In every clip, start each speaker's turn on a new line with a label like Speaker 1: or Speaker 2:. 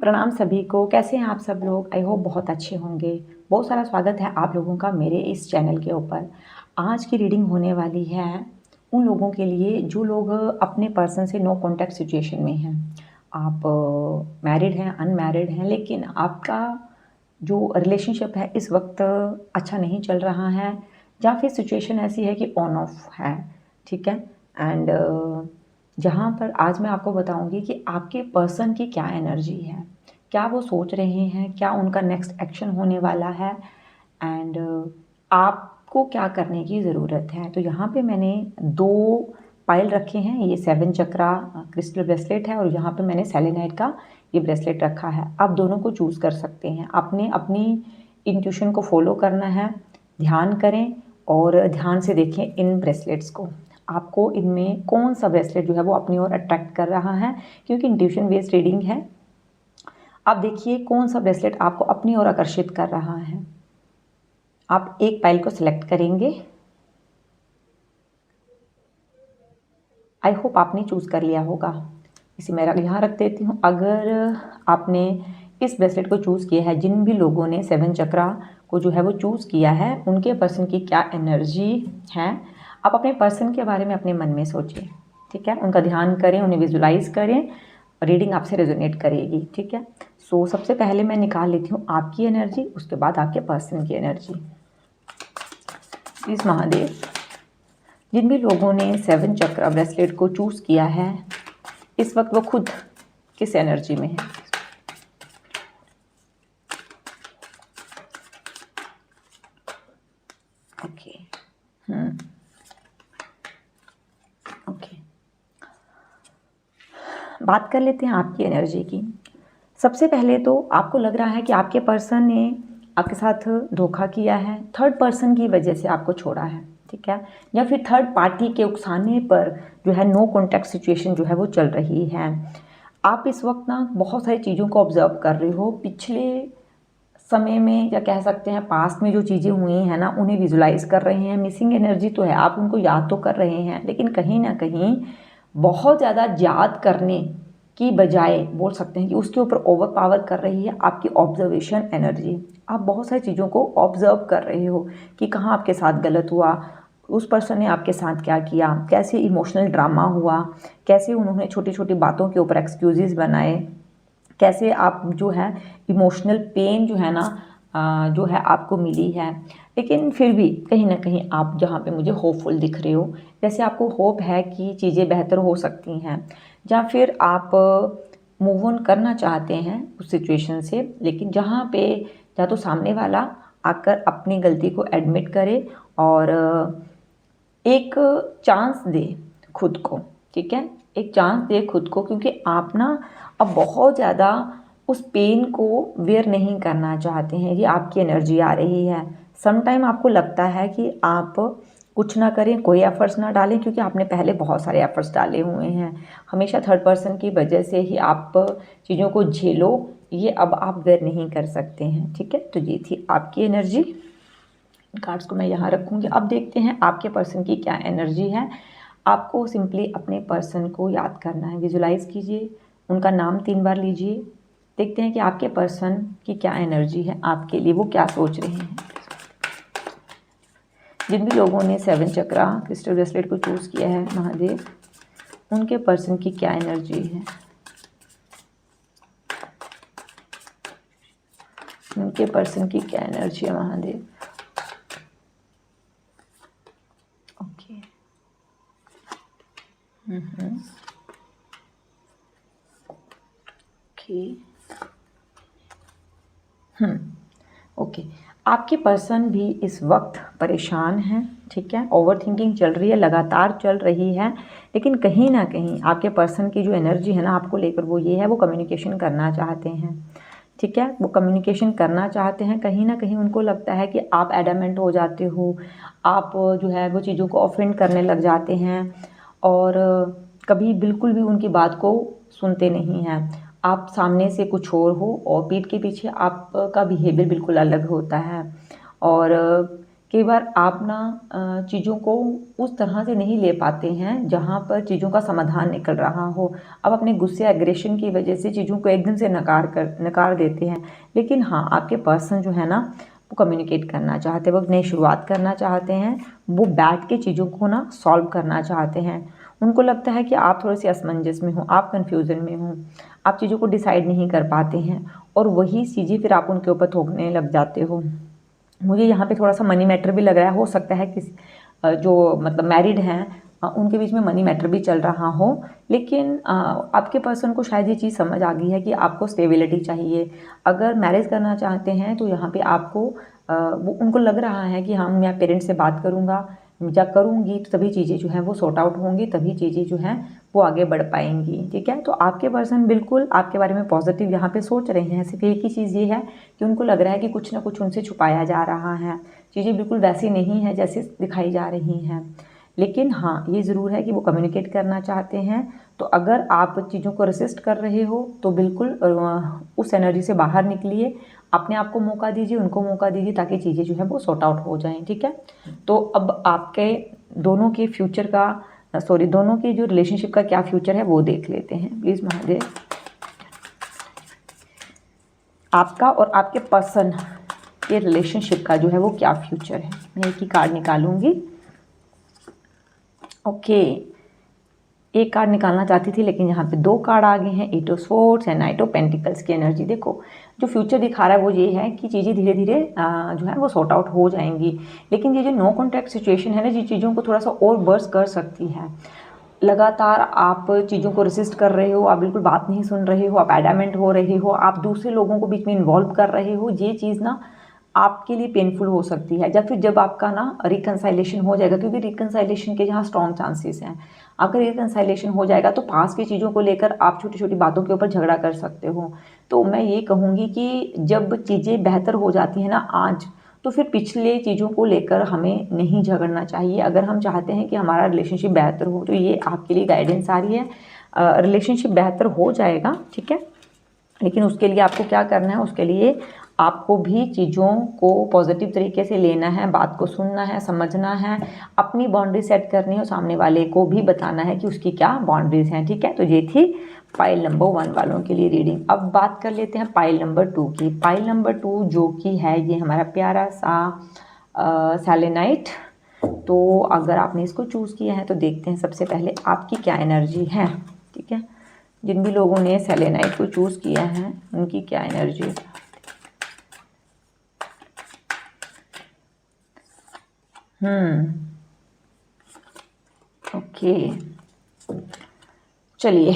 Speaker 1: प्रणाम सभी को। कैसे हैं आप सब लोग? आई होप बहुत अच्छे होंगे। बहुत सारा स्वागत है आप लोगों का मेरे इस चैनल के ऊपर। आज की रीडिंग होने वाली है उन लोगों के लिए जो लोग अपने पर्सन से नो कॉन्टैक्ट सिचुएशन में हैं। आप मैरिड हैं, अनमैरिड हैं, लेकिन आपका जो रिलेशनशिप है इस वक्त अच्छा नहीं चल रहा है, या फिर सिचुएशन ऐसी है कि ऑन ऑफ है। ठीक है। एंड जहाँ पर आज मैं आपको बताऊंगी कि आपके पर्सन की क्या एनर्जी है, क्या वो सोच रहे हैं, क्या उनका नेक्स्ट एक्शन होने वाला है, एंड आपको क्या करने की ज़रूरत है। तो यहाँ पे मैंने 2 पायल रखे हैं। ये 7 चक्रा क्रिस्टल ब्रेसलेट है और यहाँ पे मैंने सेलेनाइट का ये ब्रेसलेट रखा है। आप दोनों को चूज़ कर सकते हैं। आपने अपनी इंट्यूशन को फॉलो करना है। ध्यान करें और ध्यान से देखें इन ब्रेसलेट्स को। आपको इनमें कौन सा ब्रेसलेट जो है वो अपनी ओर अट्रैक्ट कर रहा है, क्योंकि इंट्यूशन बेस्ड रीडिंग है। आप देखिए कौन सा ब्रेसलेट आपको अपनी ओर आकर्षित कर रहा है। आप एक पाइल को सिलेक्ट करेंगे। आई होप आपने चूज़ कर लिया होगा। इसे मैं यहाँ रख देती हूँ। अगर आपने इस ब्रेसलेट को चूज़ किया है, जिन भी लोगों ने 7 चक्रा को जो है वो चूज़ किया है, उनके पर्सन की क्या एनर्जी है, आप अपने पर्सन के बारे में अपने मन में सोचिए। ठीक है। उनका ध्यान करें, उन्हें विजुलाइज करें। रीडिंग आपसे रेजोनेट करेगी। ठीक है। सो सबसे पहले मैं निकाल लेती हूँ आपकी एनर्जी, उसके बाद आपके पर्सन की एनर्जी। प्लीज़ महादेव, जिन भी लोगों ने 7 चक्र ब्रेसलेट को चूज़ किया है, इस वक्त वो खुद किस एनर्जी में है। ओके। ओके, बात कर लेते हैं आपकी एनर्जी की। सबसे पहले तो आपको लग रहा है कि आपके पर्सन ने आपके साथ धोखा किया है, थर्ड पर्सन की वजह से आपको छोड़ा है। ठीक है। या फिर थर्ड पार्टी के उकसाने पर जो है नो कॉन्टैक्ट सिचुएशन जो है वो चल रही है। आप इस वक्त ना बहुत सारी चीज़ों को ऑब्जर्व कर रहे हो। पिछले समय में या कह सकते हैं पास्ट में जो चीज़ें हुई हैं ना, उन्हें विजुलाइज कर रहे हैं। मिसिंग एनर्जी तो है, आप उनको याद तो कर रहे हैं, लेकिन कहीं ना कहीं बहुत ज़्यादा याद करने की बजाय बोल सकते हैं कि उसके ऊपर ओवर पावर कर रही है आपकी ऑब्जर्वेशन एनर्जी। आप बहुत सारी चीज़ों को ऑब्जर्व कर रहे हो कि कहाँ आपके साथ गलत हुआ, उस पर्सन ने आपके साथ क्या किया, कैसे इमोशनल ड्रामा हुआ, कैसे उन्होंने छोटी छोटी बातों के ऊपर एक्सक्यूजेस बनाए, कैसे आप जो है इमोशनल पेन जो है ना जो है आपको मिली है। लेकिन फिर भी कहीं ना कहीं आप जहाँ पे मुझे होपफुल दिख रहे हो, जैसे आपको होप है कि चीज़ें बेहतर हो सकती हैं, या फिर आप मूव ऑन करना चाहते हैं उस सिचुएशन से। लेकिन जहाँ पे या तो सामने वाला आकर अपनी गलती को एडमिट करे और एक चांस दे खुद को। ठीक है। एक चांस दे खुद को, क्योंकि आप ना अब बहुत ज़्यादा उस पेन को वेयर नहीं करना चाहते हैं। ये आपकी एनर्जी आ रही है। सम टाइम आपको लगता है कि आप कुछ ना करें, कोई एफर्ट्स ना डालें, क्योंकि आपने पहले बहुत सारे एफर्ट्स डाले हुए हैं। हमेशा थर्ड पर्सन की वजह से ही आप चीज़ों को झेलो, ये अब आप वेयर नहीं कर सकते हैं। ठीक है। तो ये थी आपकी एनर्जी। कार्ड्स को मैं यहाँ रखूँगी। अब देखते हैं आपके पर्सन की क्या एनर्जी है। आपको सिंपली अपने पर्सन को याद करना है। विजुलाइज कीजिए, उनका नाम 3 बार लीजिए। देखते हैं कि आपके पर्सन की क्या एनर्जी है आपके लिए, वो क्या सोच रहे हैं। जिन भी लोगों ने 7 चक्रा क्रिस्टल ब्रेसलेट को चूज़ किया है महादेव, उनके पर्सन की क्या एनर्जी है, उनके पर्सन की क्या एनर्जी है महादेव। ओके। ओके। आपके पर्सन भी इस वक्त परेशान हैं। ठीक है। ओवर थिंकिंग चल रही है, लगातार चल रही है, लेकिन कहीं ना कहीं आपके पर्सन की जो एनर्जी है ना आपको लेकर, वो ये है, वो कम्युनिकेशन करना चाहते हैं। ठीक है। वो कम्युनिकेशन करना चाहते हैं। कहीं ना कहीं उनको लगता है कि आप एडामेंट हो जाते हो, आप जो है वो चीज़ों को ऑफेंड करने लग जाते हैं, और कभी बिल्कुल भी उनकी बात को सुनते नहीं हैं। आप सामने से कुछ और हो और पीठ के पीछे आपका बिहेवियर बिल्कुल अलग होता है। और कई बार आप ना चीज़ों को उस तरह से नहीं ले पाते हैं जहाँ पर चीज़ों का समाधान निकल रहा हो। आप अपने गुस्से एग्रेशन की वजह से चीज़ों को एकदम से नकार देते हैं। लेकिन हाँ, आपके पर्सन जो है ना वो कम्युनिकेट करना चाहते हैं, वो नई शुरुआत करना चाहते हैं, वो बैठ के चीज़ों को ना सॉल्व करना चाहते हैं। उनको लगता है कि आप थोड़े से असमंजस में हो, आप कन्फ्यूज़न में हो, आप चीज़ों को डिसाइड नहीं कर पाते हैं और वही चीज़ें फिर आप उनके ऊपर थोपने लग जाते हो। मुझे यहाँ पे थोड़ा सा मनी मैटर भी लग रहा है। हो सकता है कि जो मतलब मैरिड हैं उनके बीच में मनी मैटर भी चल रहा हो, लेकिन आपके पर्सन को शायद ये चीज़ समझ आ गई है कि आपको स्टेबिलिटी चाहिए। अगर मैरिज करना चाहते हैं तो यहाँ पे आपको वो उनको लग रहा है कि हाँ, मैं पेरेंट्स से बात करूँगा या करूँगी तो तभी चीज़ें जो हैं वो सॉर्ट आउट होंगी, तभी चीज़ें जो हैं वो आगे बढ़ पाएंगी। ठीक है, तो आपके पर्सन बिल्कुल आपके बारे में पॉजिटिव यहाँ पे सोच रहे हैं। सिर्फ एक ही चीज़ ये है कि उनको लग रहा है कि कुछ ना कुछ उनसे छुपाया जा रहा है, चीज़ें बिल्कुल वैसी नहीं है जैसे दिखाई जा रही हैं। लेकिन हाँ, ये ज़रूर है कि वो कम्युनिकेट करना चाहते हैं। तो अगर आप चीज़ों को रेसिस्ट कर रहे हो तो बिल्कुल उस एनर्जी से बाहर निकलिए, अपने आप को मौका दीजिए, उनको मौका दीजिए, ताकि चीज़ें जो है वो सॉर्ट आउट हो जाएं। ठीक है, तो अब आपके दोनों के फ्यूचर का दोनों के जो रिलेशनशिप का क्या फ्यूचर है वो देख लेते हैं। प्लीज़ महादेव, आपका और आपके पर्सन के रिलेशनशिप का जो है वो क्या फ्यूचर है। मैं एक ही कार्ड निकालूंगी। ओके, एक कार्ड निकालना चाहती थी लेकिन यहाँ पे दो कार्ड आ गए हैं, eight of swords and knight of pentacles की एनर्जी। देखो, जो फ्यूचर दिखा रहा है वो ये है कि चीज़ें धीरे धीरे जो है वो सॉर्ट आउट हो जाएंगी। लेकिन ये जो नो कॉन्टैक्ट सिचुएशन है ना, ये चीज़ों को थोड़ा सा और वर्स कर सकती है। लगातार आप चीज़ों को रेसिस्ट कर रहे हो, आप बिल्कुल बात नहीं सुन रहे हो, आप एडामेंट हो रहे हो, आप दूसरे लोगों को बीच में इन्वॉल्व कर रहे हो, ये चीज़ ना आपके लिए पेनफुल हो सकती है। या फिर जब आपका ना रिकन्साइलेशन हो जाएगा, क्योंकि रिकन्साइलेशन के यहाँ स्ट्रॉन्ग चांसेस हैं। अगर रिकन्साइलेशन हो जाएगा तो पास की चीज़ों को लेकर आप छोटी छोटी बातों के ऊपर झगड़ा कर सकते हो। तो मैं ये कहूँगी कि जब चीज़ें बेहतर हो जाती हैं ना आज, तो फिर पिछले चीज़ों को लेकर हमें नहीं झगड़ना चाहिए। अगर हम चाहते हैं कि हमारा रिलेशनशिप बेहतर हो तो ये आपके लिए गाइडेंस आ रही है। रिलेशनशिप बेहतर हो जाएगा, ठीक है, लेकिन उसके लिए आपको क्या करना है, उसके लिए आपको भी चीज़ों को पॉजिटिव तरीके से लेना है, बात को सुनना है, समझना है, अपनी बाउंड्री सेट करनी है और सामने वाले को भी बताना है कि उसकी क्या बाउंड्रीज हैं। ठीक है, तो ये थी पाइल नंबर 1 वालों के लिए रीडिंग। अब बात कर लेते हैं पाइल नंबर 2 की। पाइल नंबर 2 जो कि है ये हमारा प्यारा सा सेलेनाइट। तो अगर आपने इसको चूज़ किया है तो देखते हैं सबसे पहले आपकी क्या एनर्जी है। ठीक है, जिन भी लोगों ने सेलेनाइट को चूज़ किया है उनकी क्या एनर्जी है। ओके, चलिए,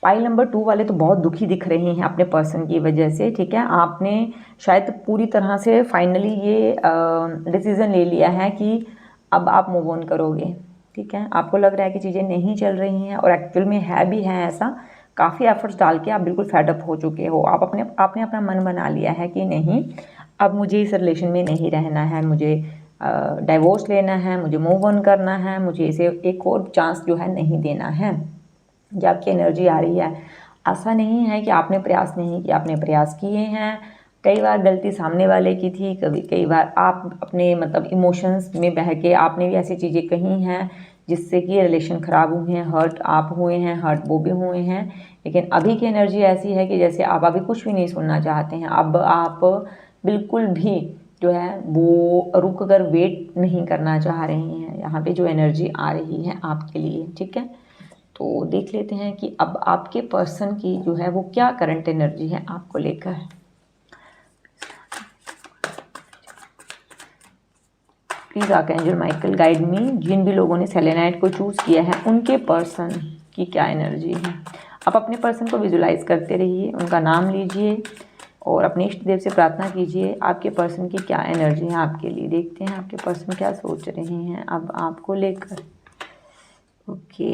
Speaker 1: पाइल नंबर 2 वाले तो बहुत दुखी दिख रहे हैं अपने पर्सन की वजह से। ठीक है, आपने शायद पूरी तरह से फाइनली ये डिसीज़न ले लिया है कि अब आप मूव ऑन करोगे। ठीक है, आपको लग रहा है कि चीज़ें नहीं चल रही हैं और एक्चुअल में है भी है ऐसा। काफ़ी एफर्ट्स डाल के आप बिल्कुल फेडअप हो चुके हो। आपने अपना मन बना लिया है कि नहीं, अब मुझे इस रिलेशन में नहीं रहना है, मुझे डाइवोर्स लेना है, मुझे मूव ऑन करना है, मुझे इसे एक और चांस जो है नहीं देना है। जो आपकी एनर्जी आ रही है, ऐसा नहीं है कि आपने प्रयास नहीं किया, आपने प्रयास किए हैं। कई बार गलती सामने वाले की थी, कई बार आप अपने मतलब इमोशंस में बह के आपने भी ऐसी चीज़ें कही हैं जिससे कि रिलेशन ख़राब हुए हैं, हर्ट आप हुए हैं, हर्ट वो भी हुए हैं। लेकिन अभी की एनर्जी ऐसी है कि जैसे आप अभी कुछ भी नहीं सुनना चाहते हैं। अब आप बिल्कुल भी जो है वो रुक कर वेट नहीं करना चाह रही हैं। यहाँ पे जो एनर्जी आ रही है आपके लिए, ठीक है, तो देख लेते हैं कि अब आपके पर्सन की जो है वो क्या करंट एनर्जी है आपको लेकर। Please archangel Michael guide me, जिन भी लोगों ने सेलेनाइट को चूज़ किया है उनके पर्सन की क्या एनर्जी है। आप अपने पर्सन को विजुलाइज करते रहिए, उनका नाम लीजिए और अपने इष्ट देव से प्रार्थना कीजिए। आपके पर्सन की क्या एनर्जी है आपके लिए, देखते हैं आपके पर्सन क्या सोच रहे हैं अब आपको लेकर। ओके,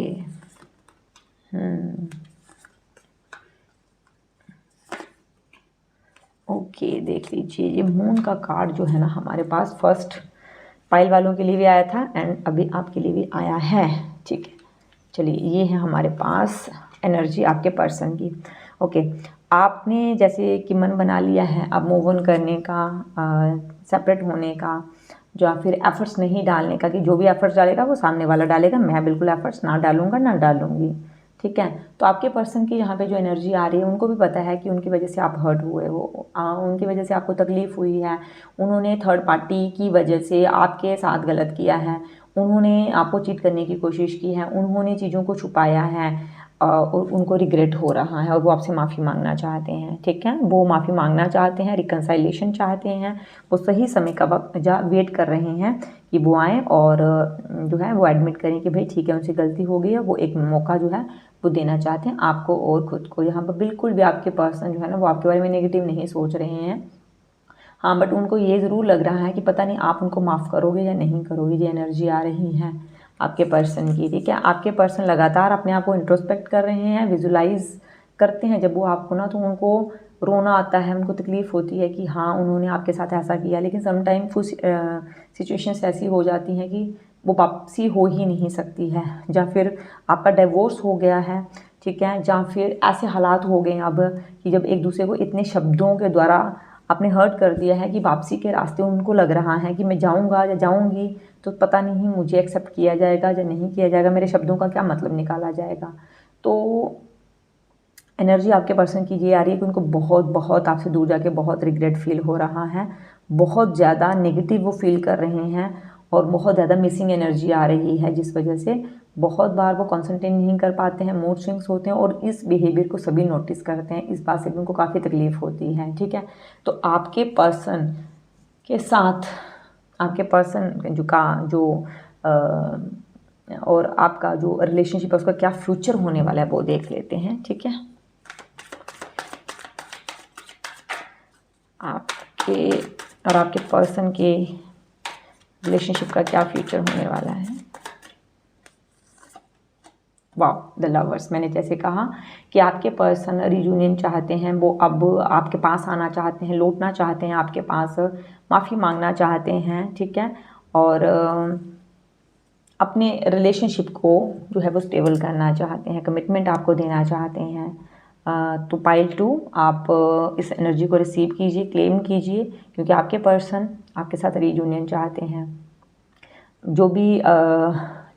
Speaker 1: ओके, देख लीजिए, ये मून का कार्ड जो है ना हमारे पास फर्स्ट पाइल वालों के लिए भी आया था एंड अभी आपके लिए भी आया है। ठीक है, चलिए, ये है हमारे पास एनर्जी आपके पर्सन की। ओके, आपने जैसे कि मन बना लिया है अब मूव ऑन करने का, सेपरेट होने का, या फिर एफर्ट्स नहीं डालने का, कि जो भी एफर्ट्स डालेगा वो सामने वाला डालेगा, मैं बिल्कुल एफर्ट्स ना डालूंगा ना डालूंगी, ठीक है। तो आपके पर्सन की यहाँ पे जो एनर्जी आ रही है, उनको भी पता है कि उनकी वजह से आप हर्ट हुए हो, उनकी वजह से आपको तकलीफ़ हुई है, उन्होंने थर्ड पार्टी की वजह से आपके साथ गलत किया है, उन्होंने आपको चीट करने की कोशिश की है, उन्होंने चीज़ों को छुपाया है और उनको रिग्रेट हो रहा है और वो आपसे माफ़ी मांगना चाहते हैं, ठीक है। वो माफ़ी मांगना चाहते हैं, रिकन्साइलेशन चाहते हैं, वो सही समय का वक्त वेट कर रहे हैं कि वो आएँ और जो है वो एडमिट करें कि भाई ठीक है उनसे गलती हो गई है, वो एक मौका जो है वो देना चाहते हैं आपको और ख़ुद को। यहाँ पर बिल्कुल भी आपके पर्सन जो है ना वो आपके बारे में नेगेटिव नहीं सोच रहे हैं, हाँ, बट उनको ये ज़रूर लग रहा है कि पता नहीं आप उनको माफ़ करोगे या नहीं करोगे। ये एनर्जी आ रही है आपके पर्सन की, ठीक है। आपके पर्सन लगातार अपने आप को इंट्रोस्पेक्ट कर रहे हैं, विजुलाइज करते हैं जब वो आपको ना, तो उनको रोना आता है, उनको तकलीफ़ होती है कि हाँ उन्होंने आपके साथ ऐसा किया, लेकिन समटाइम कुछ सिचुएशंस ऐसी हो जाती हैं कि वो वापसी हो ही नहीं सकती है, या फिर आपका डिवोर्स हो गया है, ठीक है, या फिर ऐसे हालात हो गए हैं अब कि जब एक दूसरे को इतने शब्दों के द्वारा आपने हर्ट कर दिया है कि वापसी के रास्ते उनको लग रहा है कि मैं जाऊंगा या जाऊंगी तो पता नहीं मुझे एक्सेप्ट किया जाएगा या नहीं किया जाएगा, मेरे शब्दों का क्या मतलब निकाला जाएगा। तो एनर्जी आपके पर्सन की ये आ रही है कि उनको बहुत बहुत आपसे दूर जाके बहुत रिग्रेट फील हो रहा है, बहुत ज़्यादा नेगेटिव वो फील कर रहे हैं और बहुत ज़्यादा मिसिंग एनर्जी आ रही है, जिस वजह से बहुत बार वो कॉन्सेंट्रेट नहीं कर पाते हैं, मूड स्विंग्स होते हैं और इस बिहेवियर को सभी नोटिस करते हैं। इस बात से भी उनको काफ़ी तकलीफ़ होती है, ठीक है। तो आपके पर्सन के साथ आपके पर्सन जो और आपका जो रिलेशनशिप है उसका क्या फ्यूचर होने वाला है वो देख लेते हैं, ठीक है। आपके और आपके पर्सन के रिलेशनशिप का क्या फ्यूचर होने वाला है। वाह, द लवर्स। मैंने जैसे कहा कि आपके पर्सन रियूनियन चाहते हैं, वो अब आपके पास आना चाहते हैं, लौटना चाहते हैं आपके पास, माफ़ी मांगना चाहते हैं, ठीक है, और अपने रिलेशनशिप को जो है वो स्टेबल करना चाहते हैं, कमिटमेंट आपको देना चाहते हैं। तो पाइल 2 आप इस एनर्जी को रिसीव कीजिए, क्लेम कीजिए, क्योंकि आपके पर्सन आपके साथ रीयूनियन चाहते हैं। जो भी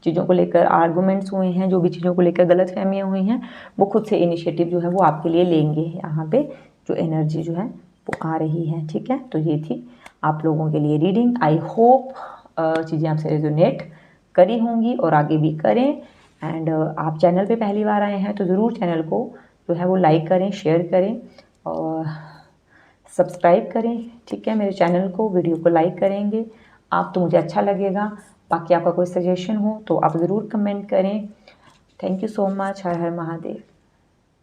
Speaker 1: चीज़ों को लेकर आर्गूमेंट्स हुए हैं, जो भी चीज़ों को लेकर गलतफहमियां हुई हैं, वो खुद से इनिशिएटिव जो है वो आपके लिए लेंगे। यहाँ पे जो एनर्जी जो है वो आ रही है, ठीक है। तो ये थी आप लोगों के लिए रीडिंग। आई होप चीज़ें आपसे रेजोनेट करी होंगी और आगे भी करें। एंड आप चैनल पे पहली बार आए हैं तो ज़रूर चैनल को जो है वो लाइक करें, शेयर करें और सब्सक्राइब करें, ठीक है। मेरे चैनल को, वीडियो को लाइक करेंगे आप तो मुझे अच्छा लगेगा। बाकी आपका कोई सजेशन हो तो आप ज़रूर कमेंट करें। Thank you so much. Her her Mahadev.